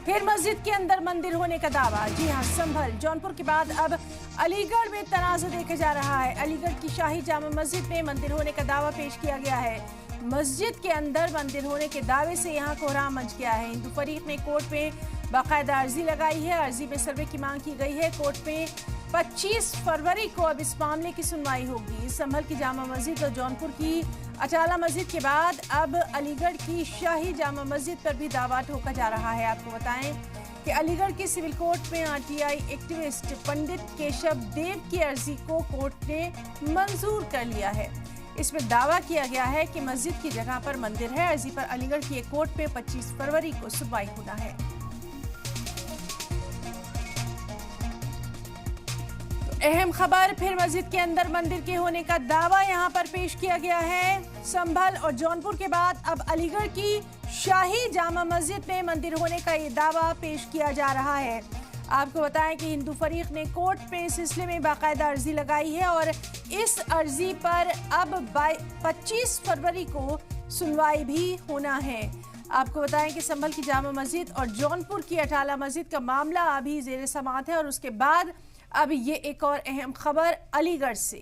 फिर मस्जिद के अंदर मंदिर होने का दावा। जी हां, संभल जौनपुर के बाद अब अलीगढ़ में तनाज़ुर देखा जा रहा है। अलीगढ़ की शाही जामा मस्जिद में मंदिर होने का दावा पेश किया गया है। मस्जिद के अंदर मंदिर होने के दावे से यहां कोहराम मच गया है। हिंदू फरीक ने कोर्ट में बाकायदा अर्जी लगाई है। अर्जी में सर्वे की मांग की गई है। कोर्ट में 25 फरवरी को अब इस मामले की सुनवाई होगी। संभल की जामा मस्जिद और जौनपुर की अटाला मस्जिद के बाद अब अलीगढ़ की शाही जामा मस्जिद पर भी दावा ठोका जा रहा है। आपको बताएं कि अलीगढ़ के सिविल कोर्ट में आरटीआई एक्टिविस्ट पंडित केशव देव की अर्जी को कोर्ट ने मंजूर कर लिया है। इसमें दावा किया गया है कि मस्जिद की जगह पर मंदिर है। अर्जी पर अलीगढ़ की एक कोर्ट में 25 फरवरी को सुनवाई होना है। अहम खबर, फिर मस्जिद के अंदर मंदिर के होने का दावा यहां पर पेश किया गया है। संभल और जौनपुर के बाद अब अलीगढ़ की शाही जामा मस्जिद में मंदिर होने का ये दावा पेश किया जा रहा है। आपको बताएं कि हिंदू फरीक ने कोर्ट में इस सिलसिले में बाकायदा अर्जी लगाई है और इस अर्जी पर अब 25 फरवरी को सुनवाई भी होना है। आपको बताएं कि संभल की जामा मस्जिद और जौनपुर की अटाला मस्जिद का मामला अभी जेर समाअत है। और उसके बाद अब ये एक और अहम खबर अलीगढ़ से।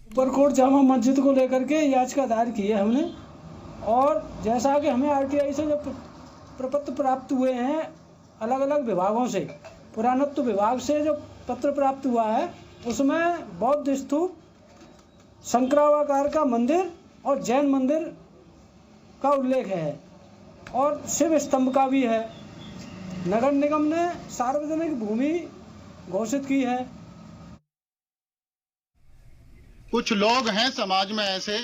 सुपर कोर्ट जामा मस्जिद को लेकर के याचिका दायर की है हमने, और जैसा कि हमें आरटीआई से जो प्रपत्र प्राप्त हुए हैं अलग अलग विभागों से, पुरातत्व विभाग से जो पत्र प्राप्त हुआ है उसमें बौद्ध स्तूप, शंकराकार का मंदिर और जैन मंदिर का उल्लेख है और शिव स्तंभ का भी है। नगर निगम ने सार्वजनिक भूमि घोषित की है। कुछ लोग हैं समाज में ऐसे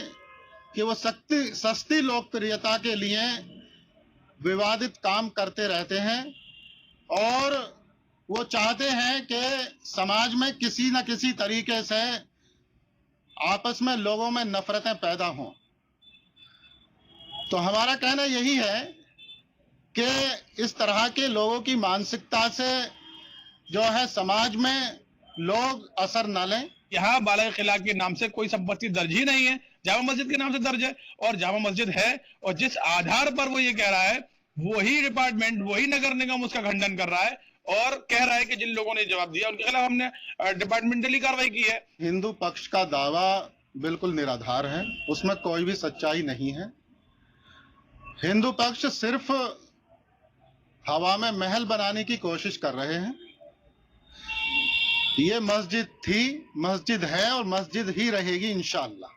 कि वो सस्ती लोकप्रियता के लिए विवादित काम करते रहते हैं और वो चाहते हैं कि समाज में किसी न किसी तरीके से आपस में लोगों में नफरतें पैदा हों। तो हमारा कहना यही है कि इस तरह के लोगों की मानसिकता से जो है समाज में लोग असर न लें। यहाँ बाला किला के नाम से कोई संपत्ति दर्ज ही नहीं है, जामा मस्जिद के नाम से दर्ज है और जामा मस्जिद है, और जिस आधार पर वो ये कह रहा है वही डिपार्टमेंट, वही नगर निगम उसका खंडन कर रहा है और कह रहा है कि जिन लोगों ने जवाब दिया उनके खिलाफ हमने डिपार्टमेंटली कार्रवाई की है। हिंदू पक्ष का दावा बिल्कुल निराधार है, उसमें कोई भी सच्चाई नहीं है। हिंदू पक्ष सिर्फ हवा में महल बनाने की कोशिश कर रहे हैं। ये मस्जिद थी, मस्जिद है और मस्जिद ही रहेगी इंशाअल्लाह।